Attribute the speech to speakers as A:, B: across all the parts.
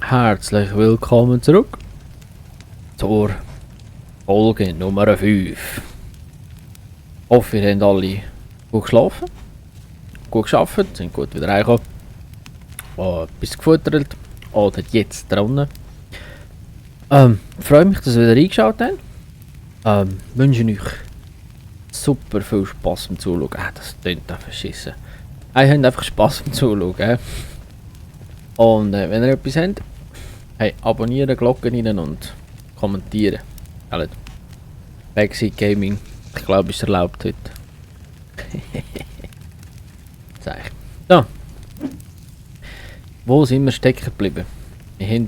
A: Herzlich willkommen zurück zur Folge Nummer 5. Hoffe, ihr habt alle gut geschlafen, gut geschafft, sind gut wieder reingekommen, etwas gefuttert oder jetzt dran. Freue mich, dass ihr wieder eingeschaut habt. Wünsche euch super viel Spass beim Zuschauen. Das klingt da verschissen. Ihr habt einfach Spass beim Zuschauen. Und wenn ihr etwas habt, hey, abonnieren, Glocken rein und kommentieren. Backside Gaming, ich glaube, ist erlaubt heute. Sag ich. So. Wo sind wir stecken geblieben? Wir haben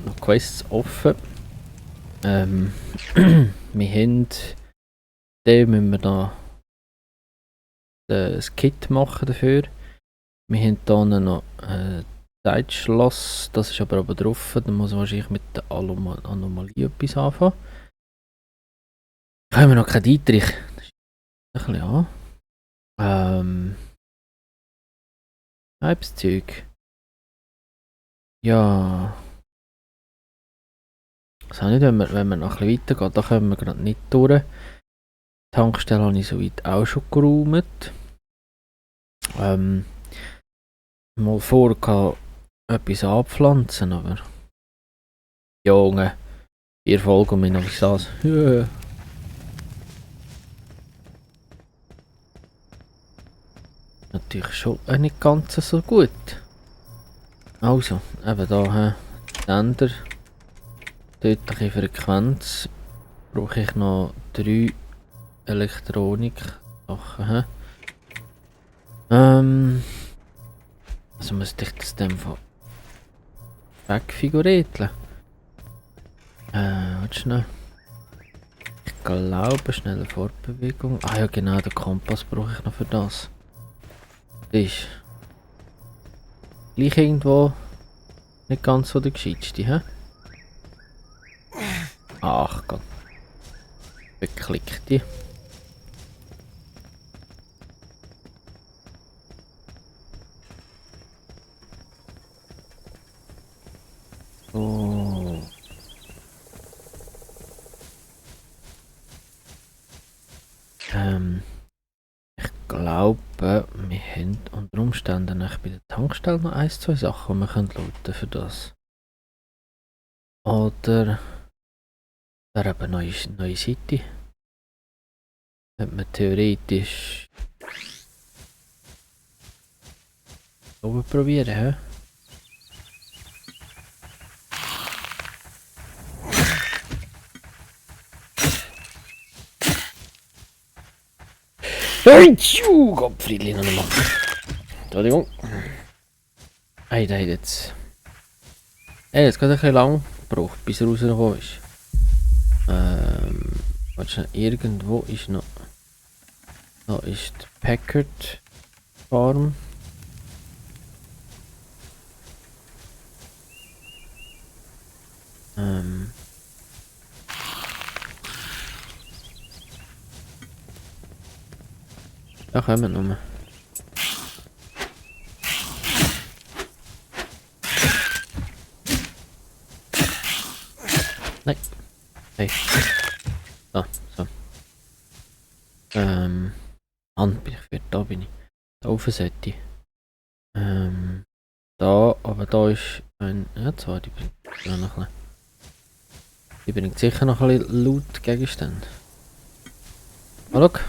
A: noch Quests offen. Wir haben... Den müssen wir da das Kit machen dafür. Wir haben hier noch Zeitschloss, das ist aber drauf, dann muss man wahrscheinlich mit der Anomalie etwas anfangen. Haben wir noch keinen Dietrich? Das ist ein bisschen an. Halbszeug. Ja. Ich weiß nicht, wenn wir noch ein bisschen weitergehen, da kommen wir gerade nicht durch. Die Tankstelle habe ich soweit auch schon geräumt. Mal vor, etwas anpflanzen, aber... Junge, 4 Folgen und noch was das. Natürlich schon nicht ganz so gut. Also, eben da, Sender. Tödliche Frequenz. Brauche ich noch 3 Elektronik-Sachen. Also müsste ich das dann von wegfigurieren. Warte schnell. Ich glaube, schnelle Fortbewegung. Ah ja genau, den Kompass brauche ich noch für das. Das ist gleich irgendwo nicht ganz so der gescheitste, hä? Ach Gott. Beklickte. So. Ich glaube, wir haben unter Umständen bei der Tankstelle noch 1, 2 Sachen, die wir looten für das. Oder wäre eben neue City. Könnte man theoretisch oben probieren, hä? Gott, Friedli noch einmal. Entschuldigung. Hey, der hat jetzt... jetzt geht ein bisschen lang gebraucht, bis er rausgekommen ist. Warte, irgendwo ist noch... Da ist die Packard Farm. Da kommen wir nur. Nein. Hey. Da, so. Mann, bin ich für da bin ich. Da oben sollte ich. Da, aber da ist ein... Ja, zwar, die bringt noch ein bisschen... Die bringt sicher noch ein bisschen Loot-Gegenstände. Oh, look.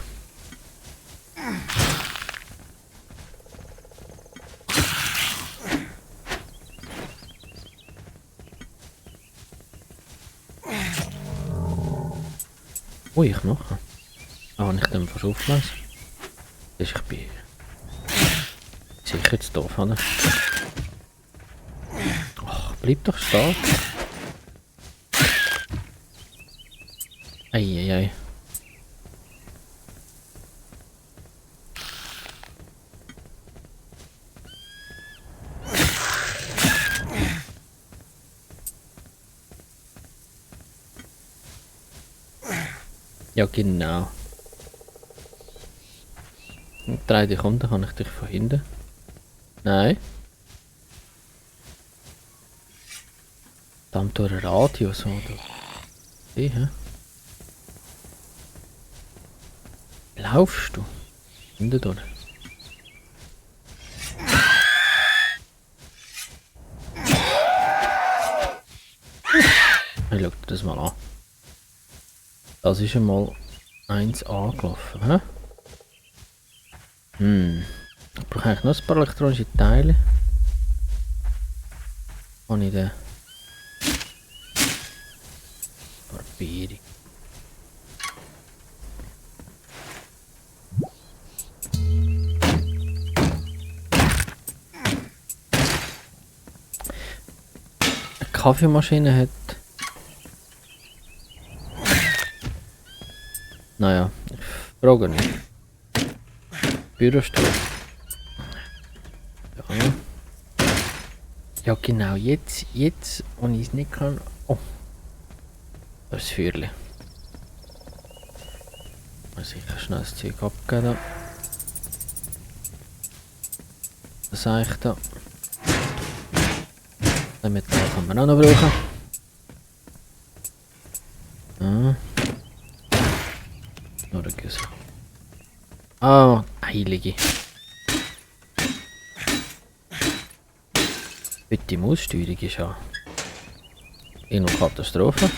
A: Ui, Knochen. Ah, nicht dem fast aufgelesen. Ich bin sicher jetzt doof, oder? Ach, bleib doch stehen. Eieiei. Ja, genau. Dreh dich um, dann kann ich dich von hinten. Nein. Verdammt durch einen Radius, oder? Wie, hä? Wie laufst du? Hinten durch. Ich schau dir das mal an. Das ist einmal 1 angelaufen, hä? Ich brauche eigentlich noch ein paar elektronische Teile. Kann ich den Barbierung. Eine Kaffeemaschine hat. Naja, ich frage nicht. Bürostuhl. Ja. Ja genau, jetzt, wo ich es nicht kann. Oh. Das ist das Feuerchen. Muss ich schnell das Zeug abgeben. Das sage ich da. Den Metall kann man auch noch brauchen. Ja. Nur ein Güssel. Ah, heilige. Heute die Maussteuerung ist ja irgendwo Katastrophe.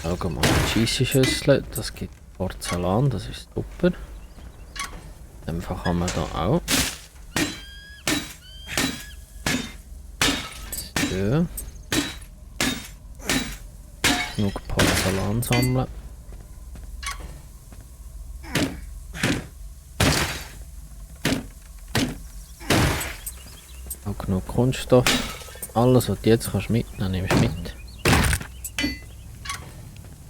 A: Schauen wir mal die Scheissenschüssel. Das gibt Porzellan, das ist super. In dem Fall kann man da auch. So. Genug Porzellan sammeln. Auch genug Kunststoff. Alles, was du jetzt kannst mitnehmen, nimmst du mit.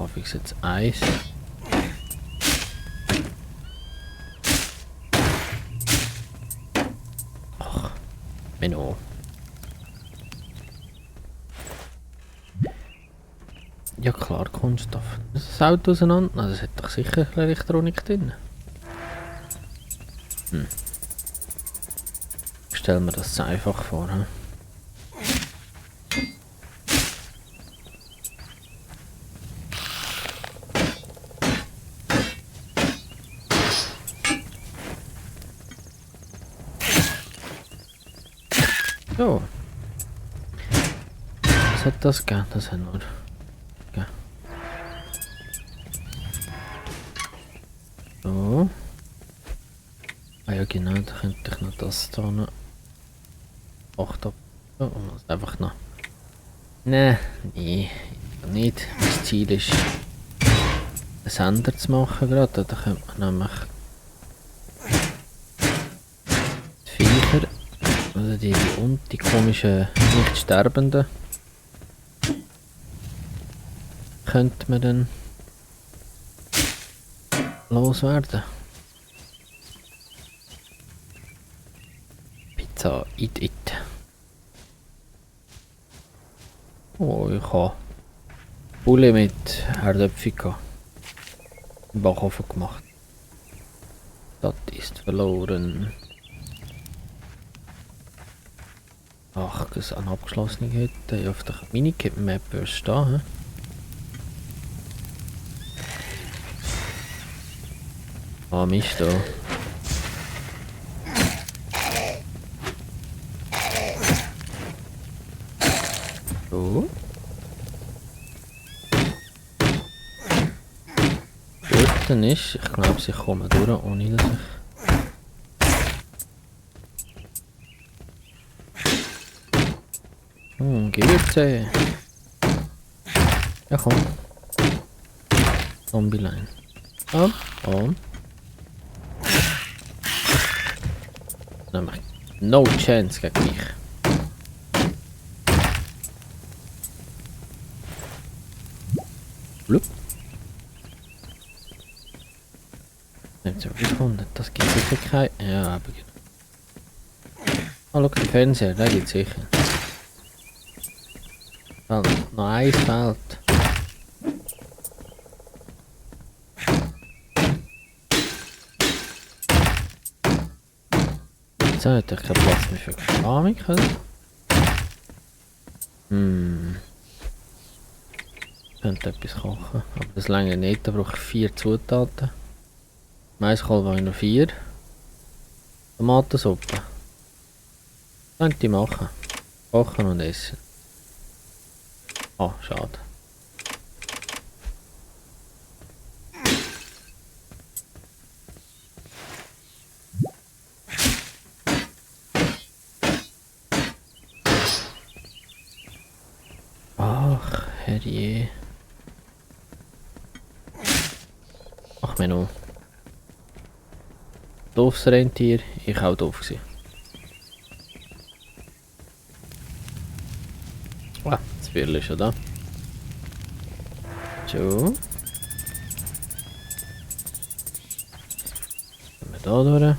A: Ich fix jetzt Eis. Ach, Menno. Ja klar, Kunststoff. Das Auto auseinander. Na, das hat doch sicher Elektronik drin. Ich stell mir das so einfach vor. He? So. Was hat das gegeben? Das hat nur. Okay. So. Ah ja genau, da könnte ich noch das da noch. 8 ab. So, und das einfach noch. Nee, nicht. Das Ziel ist, einen Sender zu machen gerade. Da könnte man nämlich die Viecher, also die komischen, nicht sterbenden, könnte man dann loswerden. Pizza, it. Oh, ich habe Bulle mit Herdöpfchen im Backofen gemacht. Das ist verloren. Ach, das ist eine abgeschlossene Hütte. Auf der Minikit-Map wirst du stehen. Ah, Mist da. So. Dann ist, ich glaube, sie kommen durch, ohne dass ich... Gewürze! Ja komm. Zombie-Line. Nämlich no chance gegen mich. Blub. Nicht so gefunden, das gibt sicher kein. Ja, aber. Oh, schau, der Fernseher, der gibt sicher. Well, noch eins fehlt. Jetzt hätte ich keinen Platz mehr für Keramik. Hm. Ich könnte etwas kochen, aber das lange nicht, da brauche ich 4 Zutaten. Maiskohl habe ich noch 4. Tomatensuppe. Könnte ich machen. Kochen und essen. Oh, schade. Ach, herrje. Ach, Menno. Doofes Rentier, ich auch doof gewesen. Ah, das Viertel ist schon da. So. Gehen wir da durch.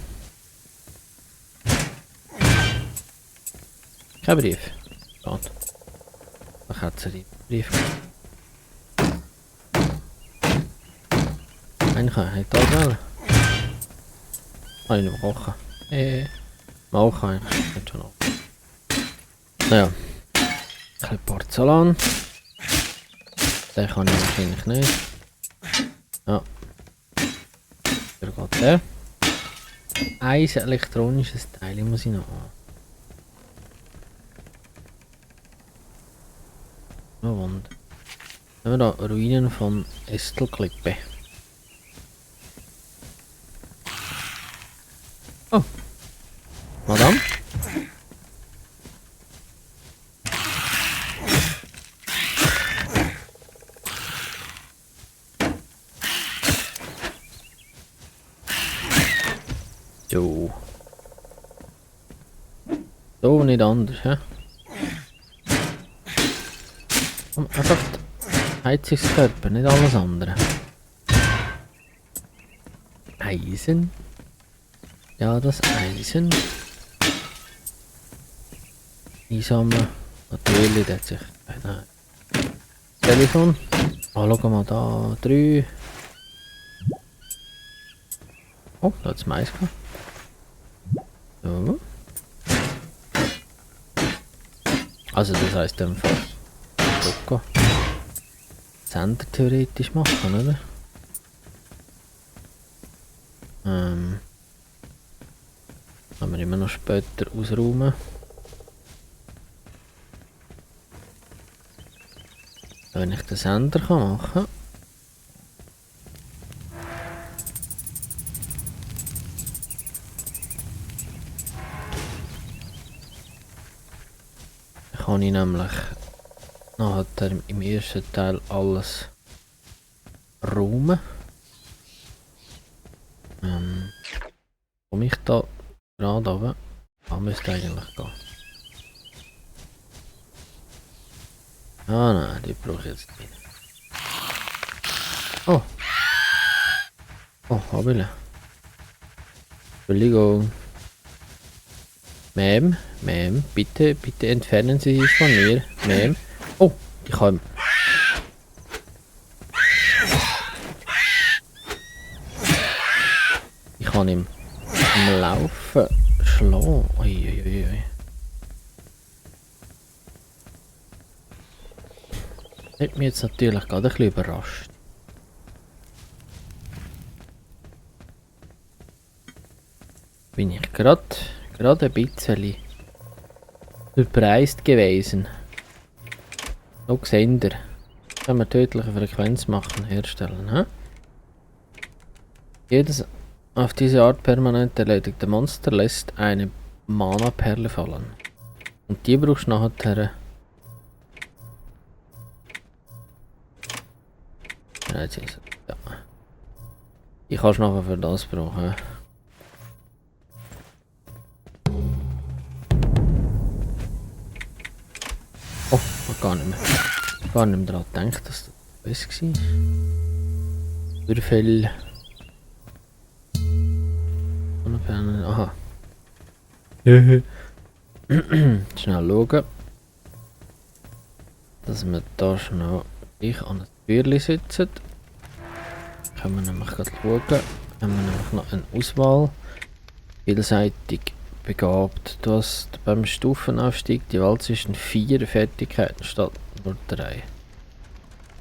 A: Kein Brief. Schade. Da hat sie den Brief. Eigentlich kann ich da wählen. Kann ich noch kochen. Mal kann ich nicht schon noch. Naja. Ein bisschen Porzellan. Den kann ich wahrscheinlich nicht. Ja. Hier geht der. Ein elektronisches Teil muss ich noch haben. Oh Wunder. Haben wir da Ruinen von Estelklippe. Oh. Madame? Jo. So nicht anders, hä? Einfach Heizungskörper, nicht alles andere. Eisen. Ja, das Eisen. Einsammeln. Natürlich, das hat sich... Nein. Telefon. Oh, schau mal da. 3. Oh, da hat es Mais gehabt. So. Also das heisst einfach... Locker. Sender theoretisch machen, oder? Kann man immer noch später ausräumen. Wenn ich den Sender machen kann. Dann kann ich nämlich nachher im ersten Teil alles räumen. Komme ich da gerade runter? Ah, müsste eigentlich gehen. Ah nein, die brauche ich jetzt nicht. Oh. Oh, Habile. Entschuldigung. Ma'am, bitte entfernen Sie sich von mir. Ma'am. Oh, ich kann... Ich kann ihm im Laufen schlagen. Uiuiui. Hat mich jetzt natürlich gerade ein bisschen überrascht. Bin ich gerade ein bisschen überreist gewesen. So seht ihr. Können wir tödliche Frequenz machen, herstellen. He? Jedes auf diese Art permanent erledigte Monster lässt eine Mana-Perle fallen. Und die brauchst du nachher... Ja. Die kannst du nachher für das brauchen. Oh, gar nicht mehr. Gar nicht mehr daran gedacht, dass das war. Würfel. Aha. Schnell schauen. Dass wir da schnell an das Türchen sitzen. Können wir nämlich gerade schauen. Haben wir nämlich noch eine Auswahl. Vielseitig begabt. Du hast beim Stufenaufstieg die Wahl zwischen 4 Fertigkeiten statt nur 3.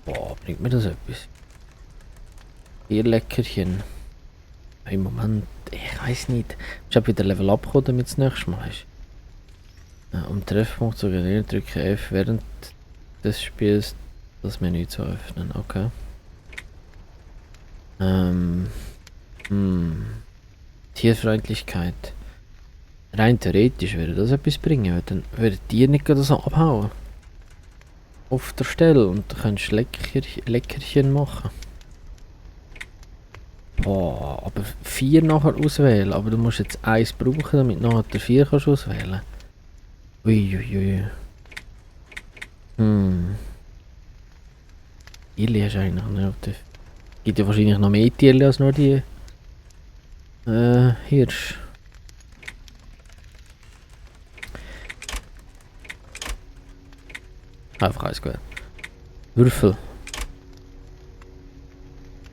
A: Boah, bringt mir das etwas? 4 Leckerchen. Im Moment, ich weiß nicht. Ich habe wieder Level up gekommen, damit es nächstes Mal ist. Um Treffpunkt zu generieren, drücke F während des Spiels das Menü zu öffnen. Okay. Tierfreundlichkeit. Rein theoretisch würde das etwas bringen, weil dann würden die nicht gerade so abhauen. Auf der Stelle und du könntest Leckerchen machen. Boah, aber 4 nachher auswählen, aber du musst jetzt 1 brauchen, damit nachher der 4 kannst auswählen. Uiuiui. Tierli hast du eigentlich nicht. Gibt ja wahrscheinlich noch mehr Tierli als nur die Hirsch. Einfach eins gewählt. Würfel.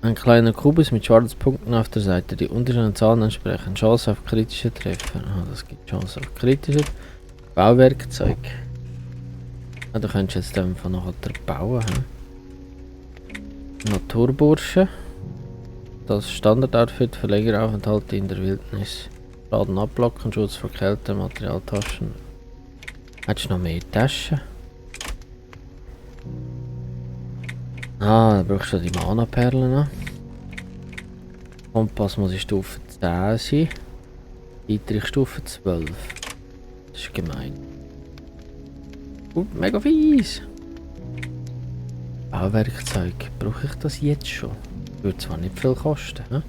A: Ein kleiner Kubus mit schwarzen Punkten auf der Seite, die unterschiedlichen Zahlen entsprechen. Chance auf kritische Treffer. Aha, das gibt Chance auf kritische. Bauwerkzeug. Ah, du könntest jetzt einfach noch bauen. Naturbursche. Das Standard-Outfit für längere Aufenthalte in der Wildnis. Schaden abblocken, Schutz vor Kälte, Materialtaschen. Hättest du noch mehr Taschen? Ah, da brauchst du die Mana-Perlen noch. Kompass muss in Stufe 10 sein. Dietrich Stufe 12. Das ist gemein. Mega fies! Bauwerkzeug. Brauche ich das jetzt schon? Würde zwar nicht viel kosten, hä?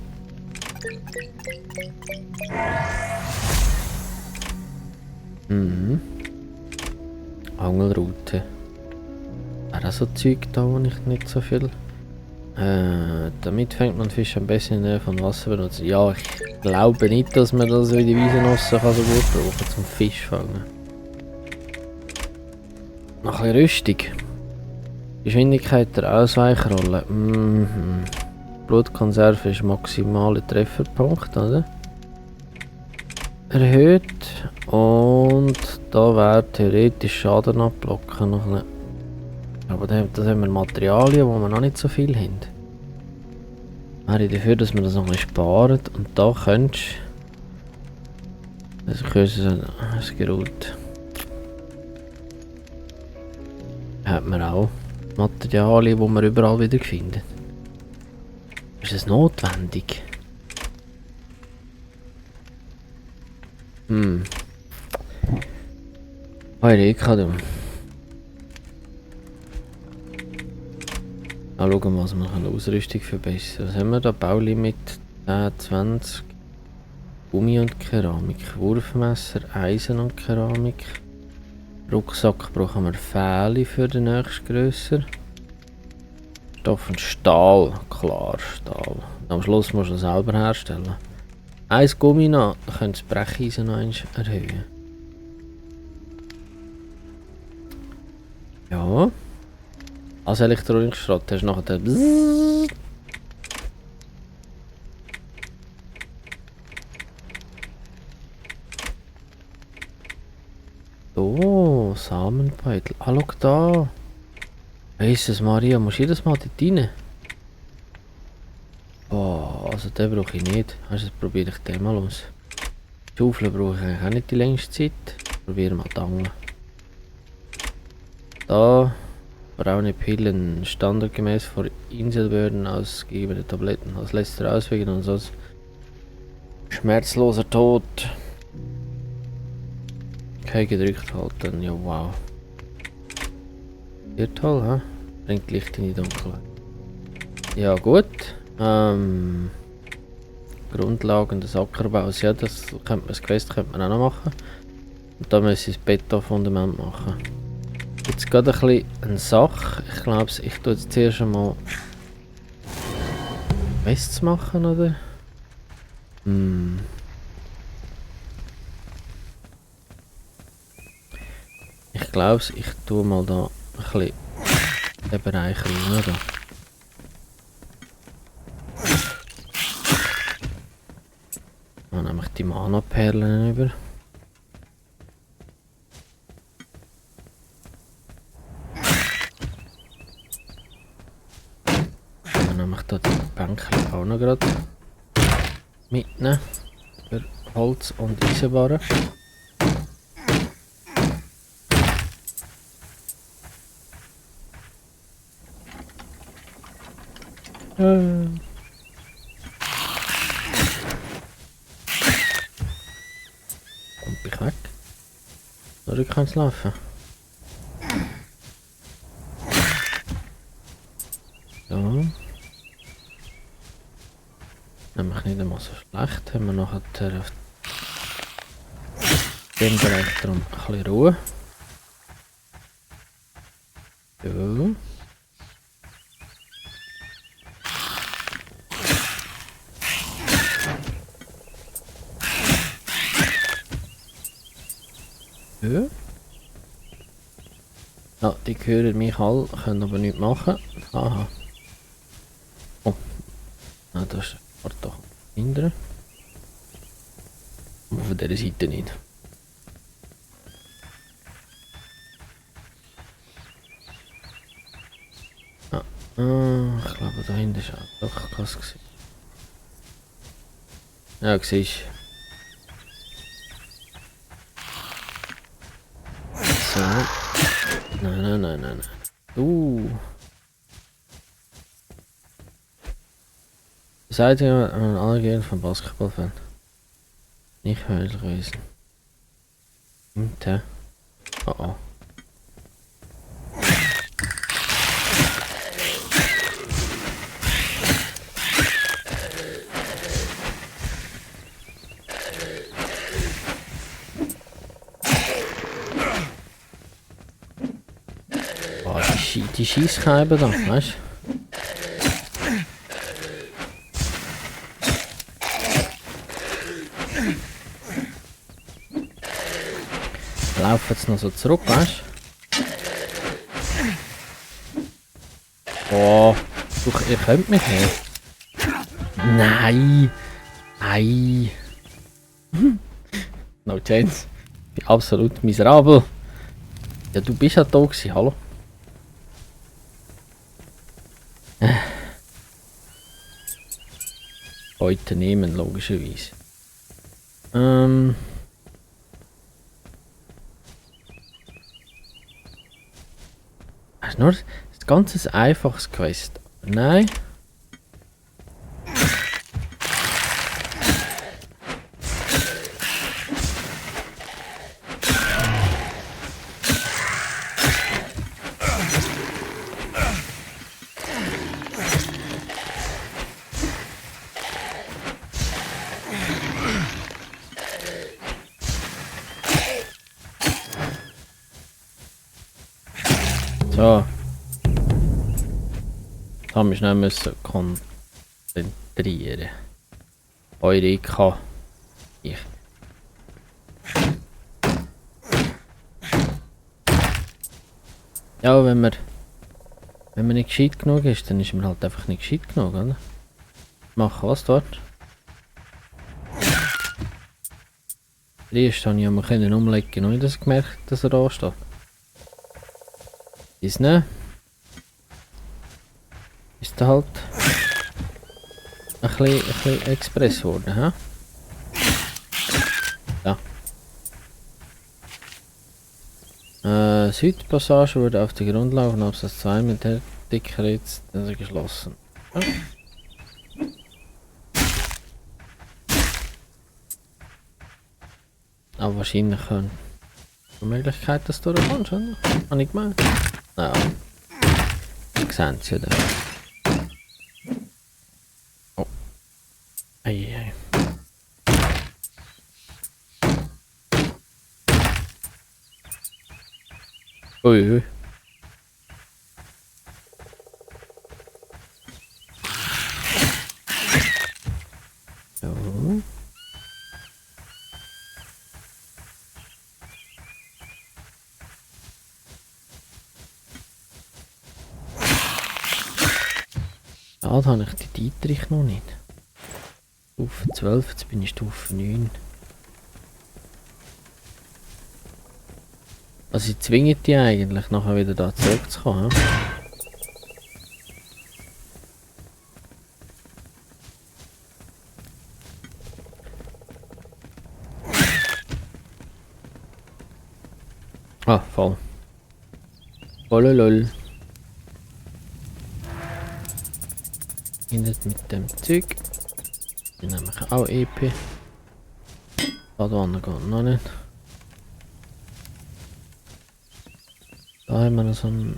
A: Angelroute. Auch so Zeug da, wo ich nicht so viel. Damit fängt man Fisch am besten in der Nähe von Wasser benutzen. Ja, ich glaube nicht, dass man das in die Wiesenosse so gut brauchen zum Fisch fangen. Noch ein bisschen rüstig. Geschwindigkeit der Ausweichrolle. Blutkonserve ist maximale Trefferpunkt, oder? Erhöht. Und da wäre theoretisch Schaden abblocken noch ein. Aber das haben wir Materialien, wo wir noch nicht so viel haben. Wäre ich dafür, dass wir das noch ein bisschen sparen. Und da könntest du... Also das Gerät. Hat man auch Materialien, die man überall wieder findet. Ist das notwendig? Heureka, du. Schauen wir, was wir eine Ausrüstung verbessern. Was haben wir da? Baulimit 10, 20. Gummi und Keramik. Wurfmesser, Eisen und Keramik. Rucksack brauchen wir Pfähle für den nächsten grösser. Stoff und Stahl. Klar, Stahl. Am Schluss musst du es selber herstellen. Eins Gummi noch, dann könnt ihr das Brecheisen noch erhöhen. Ja. Als Elektronikschrott hast du nachher den Bzzz. Oh, Samenbeutel. Ah, schau da. Jesus Maria, musst du jedes Mal dort rein? Oh, also den brauche ich nicht. Also probiere ich den mal aus. Schaufeln brauche ich eigentlich auch nicht die längste Zeit. Probieren mal die Angel. Da. Braune Pillen, standardgemäß vor Inselbehörden ausgegebene Tabletten als letzter Ausweg und als schmerzloser Tod. Okay, gedrückt halten, ja wow. Sehr toll, hä? Bringt Licht in die Dunkelheit. Ja gut. Grundlagen des Ackerbaus, ja das Quest könnte man auch noch machen. Und da muss ich das Betonfundament machen. Jetzt gerade ein bisschen eine Sache. Ich glaube, ich tue jetzt zuerst einmal Quests machen, oder? Ich glaube, ich tue mal da ein bisschen den Bereich rein, oder? Dann nehme ich die Mana-Perlen über. nämlich da die Bänkchen auch noch gerade mitnehmen. Für Holz und Eisenwaren. Komm ich weg? Oder kann es laufen? Ja. Nämlich nicht einmal so schlecht. Haben wir nachher auf dem Bereich darum ein bisschen Ruhe. Ja. Ja. Ja, die hören mich alle, können aber nichts machen. Aha. Oh. Ah, das ist doch hindern. Aber von dieser Seite nicht. Ah, ich glaube da hinten ist auch doch krass gewesen. Ja, siehst so. Nein. Seid ihr an Allergien von Basketballfan? Nicht hören gewesen. Hinter. Oh oh. Oh, die Schießscheibe da, weißt du? Laufen jetzt noch so zurück, weißt du? Oh, ihr könnt mich nicht. Nein! Nein! No chance. Ich bin absolut miserabel. Ja, du bist ja da gewesen, hallo? Heute nehmen, logischerweise. Das ist nur ein ganz einfaches Quest. Nein. So. Da haben wir schnell müssen konzentrieren. Eureka. Ich. Ja, wenn man nicht gescheit genug ist, dann ist man halt einfach nicht gescheit genug, oder? Machen was dort? Erst habe ich ja mal umlegen, noch nicht gemerkt, dass er da steht. Ist ne? Ist da halt ein bisschen Express geworden, hä? Ja. Südpassage wurde auf der Grundlage von Absatz 2 mit der Dickritz geschlossen. Ja. Aber wahrscheinlich eine Möglichkeit, dass du da kommst, oder? Habe ich gemeint. Naja. Sehen Sie ja da. Oh. Ei. Ui. Ja. Da habe ich die Dietrich noch nicht. Stufe 12, jetzt bin ich Stufe 9. Also ich zwinge die eigentlich nachher wieder da zurückzukommen. Ah, voll. Voll lol. Endet mit dem Zeug. Die nehme ich auch EP. Da geht noch nicht. Da haben wir noch so ein...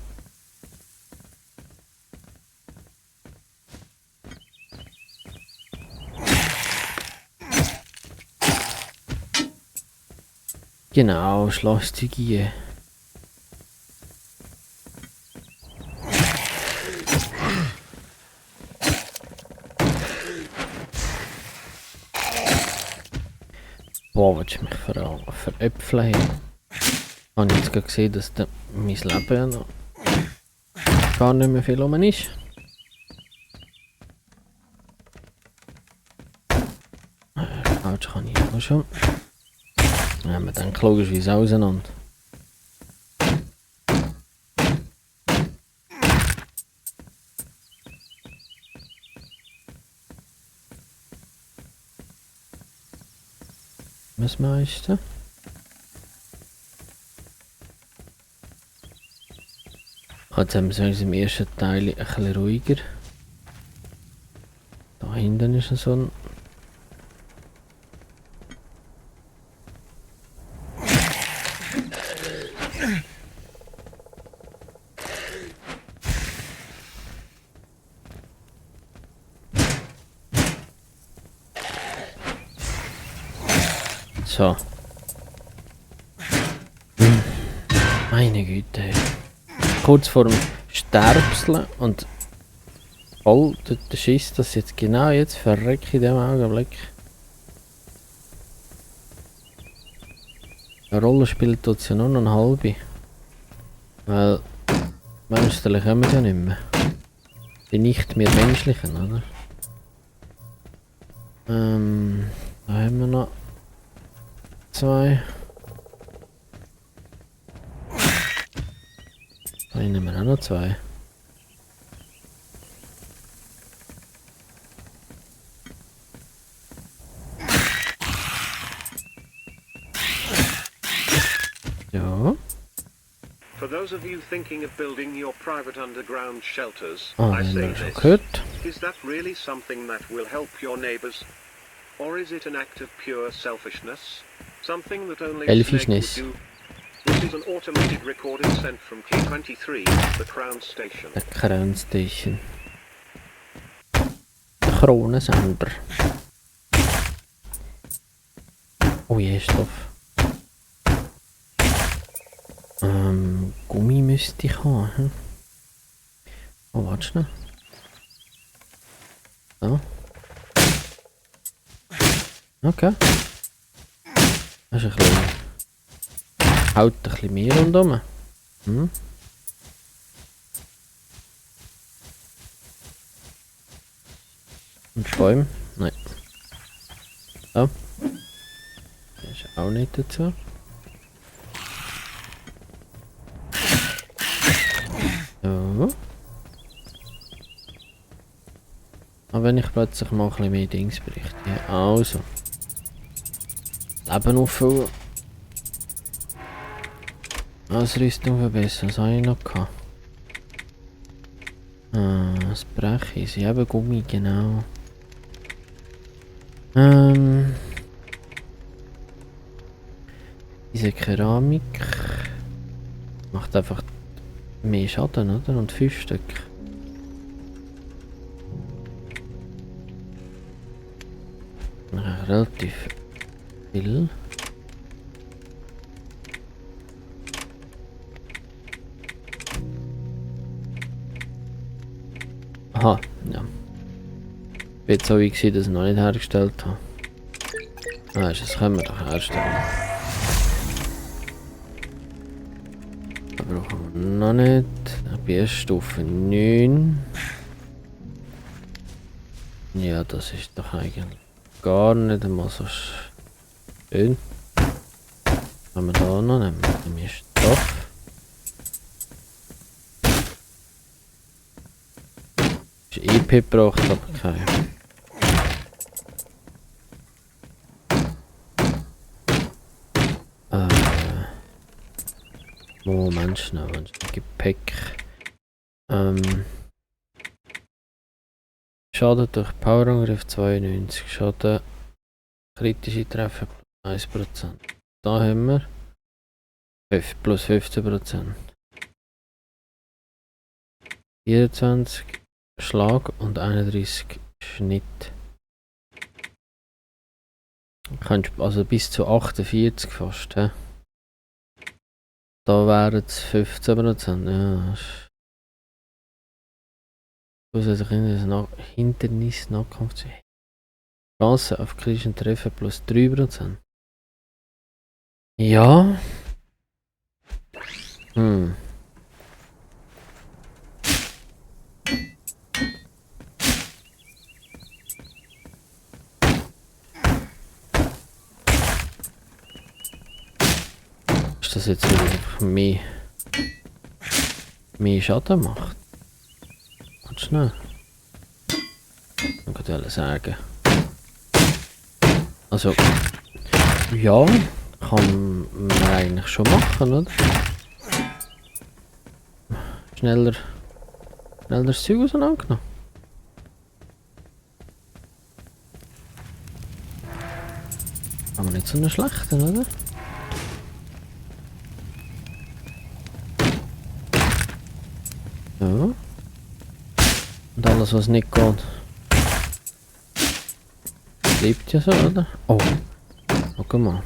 A: Genau, Schlagzeug hier. Boah, willst du mich veräpfeln? Habe ich jetzt gerade gesehen, dass mein Leben noch gar nicht mehr viel rum ist. Couch kann ich auch schon. Ja, wir denken logischerweise auseinander. Was meiste? Jetzt haben wir uns im ersten Teil ein bisschen ruhiger. Da hinten ist so ein... So. Meine Güte. Kurz vor dem Sterbseln und voll der Schiss, dass jetzt genau jetzt verrecke in dem Augenblick. Eine Rolle spielt dort ja nur noch eine halbe. Weil menschlich haben wir ja nicht mehr. Die nicht mehr menschlichen, oder? Da haben wir noch 2. Da nehmen wir auch noch 2. Ja.
B: For those of you thinking of building your private underground shelters,
A: Ah,
B: I
A: den
B: say
A: haben wir schon
B: this.
A: gehört.
B: Is that really something that will help your neighbors? Or is it an act of pure selfishness? Something that only a snake
A: Selfishness.
B: would do? This is an automated recording sent from K23, the Crown Station.
A: Der Crown Station. Der Kronensender. Oh je, Stoff. Gummi müsste ich haben. Hm? Oh, warte schnell. So. Okay. Das ist ein bisschen... Haut ein bisschen mehr rundherum. Hm? Und Bäume? Nein. So. Das ist auch nicht dazu. So. Aber wenn ich plötzlich mal ein bisschen mehr Dings berichte. Ja, also. Leben auffüllen. Ausrüstung verbessern, was habe ich noch gehabt? Das Brecheisen, ja, eben Gummi, genau. Diese Keramik macht einfach mehr Schaden, oder? Und 5 Stück. Relativ viel. Aha, ja. Jetzt so wie gesehen, dass ich noch nicht hergestellt habe. Ah, das können wir doch herstellen. Das brauchen wir noch nicht. Ich bin erst Stufe 9. Ja, das ist doch eigentlich gar nicht einmal so schön. Haben wir da noch nehmen? Mehr Stoff. Ist EP braucht aber kein. Moment schnell. Gepäck. Schaden durch Powerangriff 92. Schaden kritische Treffer 1%. Da haben wir plus 15%. 24 Schlag und 31 Schnitt. Kannst also bis zu 48 fast. He? Da wären es 15%. Ja. Zusätzlich Hindernis Nahkampf zu Chance auf kritischen Treffer plus 3%. Ja. Ist das jetzt wieder einfach mehr Schaden macht? Warte schnell. Ich kann sagen. Also, ja, kann man eigentlich schon machen, oder? Schneller das Zeug auseinandergenommen. Aber nicht so einen schlechten, oder? Ja. Und alles was nicht geht, bleibt ja so, oder? Oh, guck mal.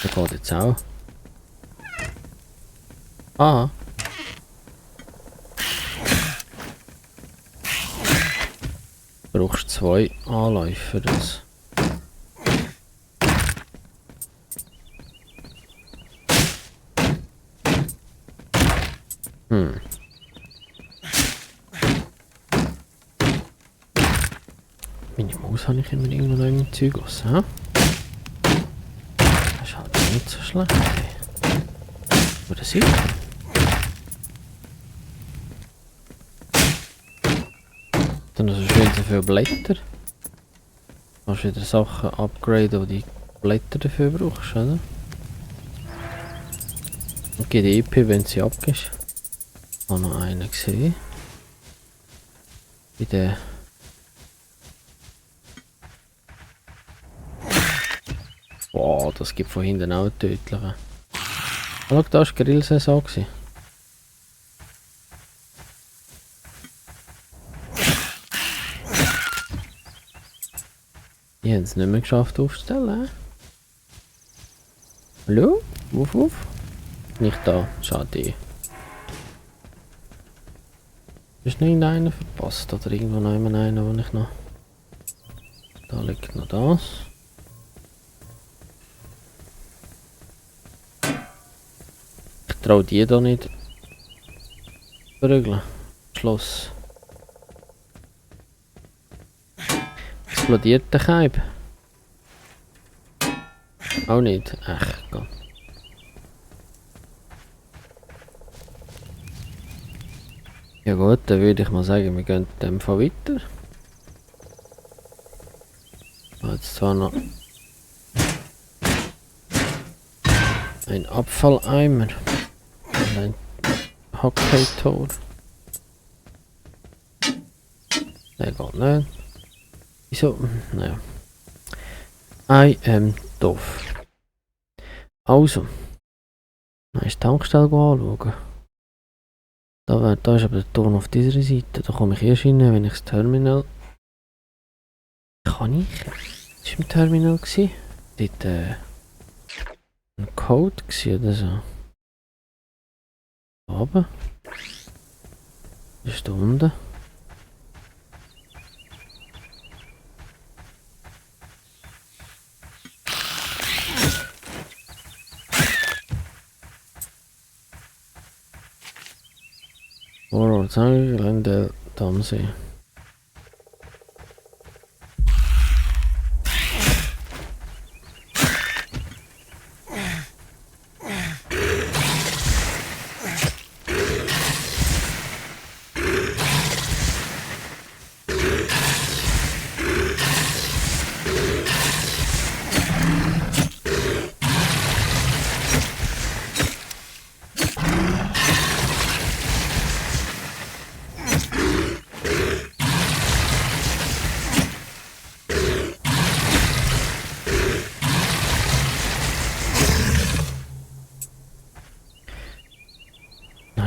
A: Der geht jetzt auch. Ah. Du brauchst 2 Anläufe für das. Meine Maus habe ich immer irgendwo noch im Zeug aus, hä? Das ist halt nicht so schlecht. Oder sicher? Dann hast du schön so viele Blätter. Du kannst wieder Sachen upgraden, die Blätter dafür brauchst, oder? Und geht EP, wenn sie abgibst. Ich habe noch einen gesehen. Bei der. Boah, das gibt von hinten auch tödliche. Schau, da war Grillsaison. Die haben es nicht mehr geschafft aufzustellen. Hallo? Wuff. Nicht da, schade. Ist noch irgendeiner verpasst oder irgendwo noch einer, wo ich noch. Da liegt noch das. Ich traue die da nicht. Verrügeln. Schloss. Explodiert der Keib? Auch nicht. Ach Gott. Ja gut, dann würde ich mal sagen, wir gehen dem Fall weiter. Jetzt zwar noch ein Abfalleimer und ein Hockey-Tor. Der geht nicht. Wieso? Naja. I am doof. Also. Dann ist die Tankstelle anschauen. Da ist aber der Ton auf dieser Seite. Da komme ich erst rein, wenn ich das Terminal. Kann ich? Das war im Terminal. Dort ein Code oder so. Da oben. Das ist da unten. Vorwärts, Gelände, Tamsee.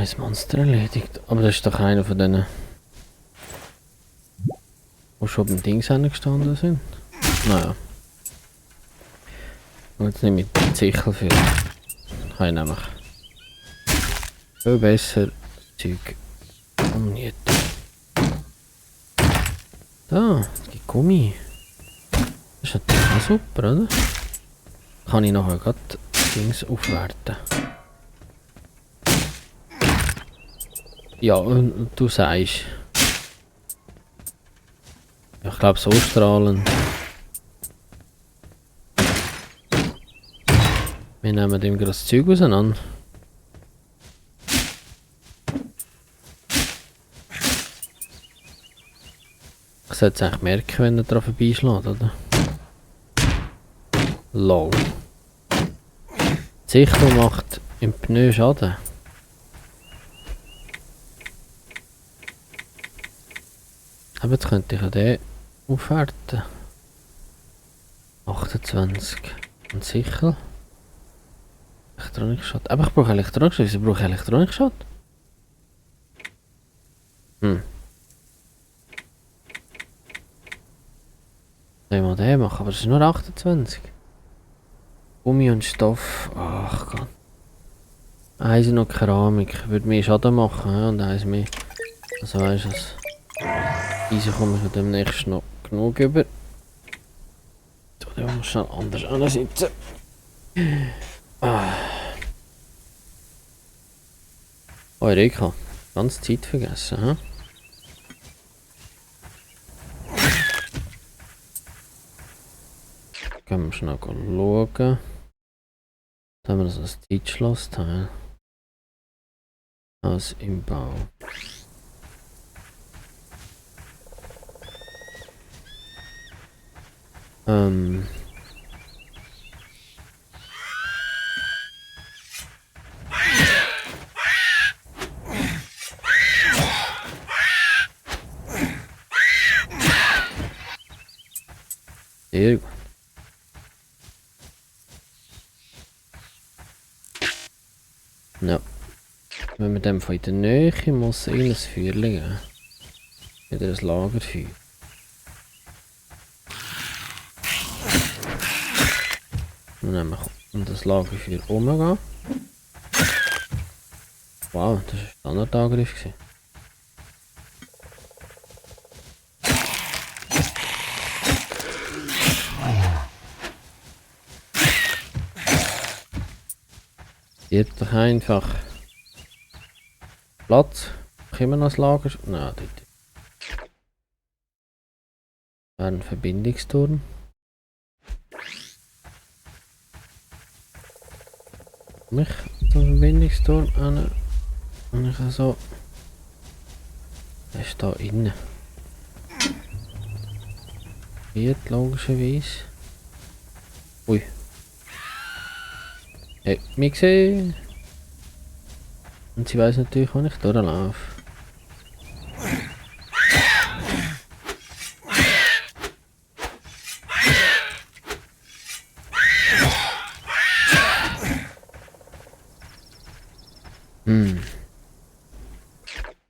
A: Ein Monster erledigt. Aber das ist doch einer von denen, die schon beim Dings gestanden sind. Naja. Und jetzt nehme ich die Sichel für. Kann ich nämlich viel besser Zeug umnieten. Da, es gibt Gummi. Das ist natürlich auch super, oder? Kann ich nachher gerade Dings aufwerten. Ja, und du sagst. Ja, ich glaube so strahlend. Wir nehmen dem gerade das Zeug auseinander. Ich sollte es eigentlich merken, wenn er daran vorbeischlägt, oder? Lol. Die Sichel macht im Pneu Schaden. Aber jetzt könnte ich ja den aufwerten. 28. Und Sichel. Elektronikschott. Aber ich brauche Elektronikschott. Wieso brauche ich Elektronikschott? Soll ich mal den machen? Aber das ist nur 28. Gummi und Stoff. Ach Gott. Eisen und Keramik. Würde mehr Schaden machen, ja? Und eins mehr. Also weißt du es. Eisen komme ich demnächst noch genug über. Da muss schnell anders ansitzen. Eureka. Ganz Zeit vergessen, hä? Können wir schnell schauen. Da haben wir das als Zeitschlossteil. Aus im Bau. Sehr gut. Ja. Wenn wir dem von in der Nähe muss in ein Feuer legen. Wieder ein Lagerfeuer. Dann nehmen wir um das Lagerfeuer umgehen. Wow, das war ein Standardangriff. Gebt doch einfach Platz. Immer noch das Lager? Nein, dort. Ein Verbindungsturm. Mich zum Verbindungsturm an. Und ich so. Der ist da innen. Wird logischerweise. Ui. Hey, mich gesehen. Und sie weiß natürlich, wo ich durchlaufe.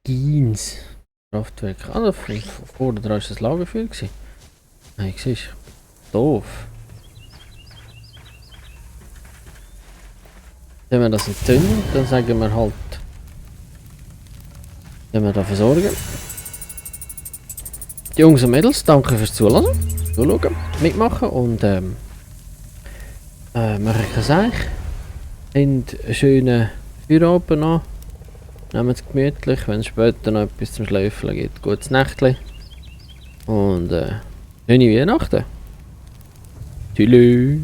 A: Jeans. Kraftwerk. Ah, da vorne dran war das Lagerfeuer. Nein, siehst du. Doof. Wenn wir das entzünden, dann sagen wir halt, wenn wir da versorgen. Die Jungs und Mädels, danke fürs Zuhören, mitmachen und machen ich sagen, habt einen schönen Feierabend an, nehmt es gemütlich, wenn es später noch etwas zum Schläfeln gibt, gutes Nächtchen und schöne Weihnachten. Tschüss.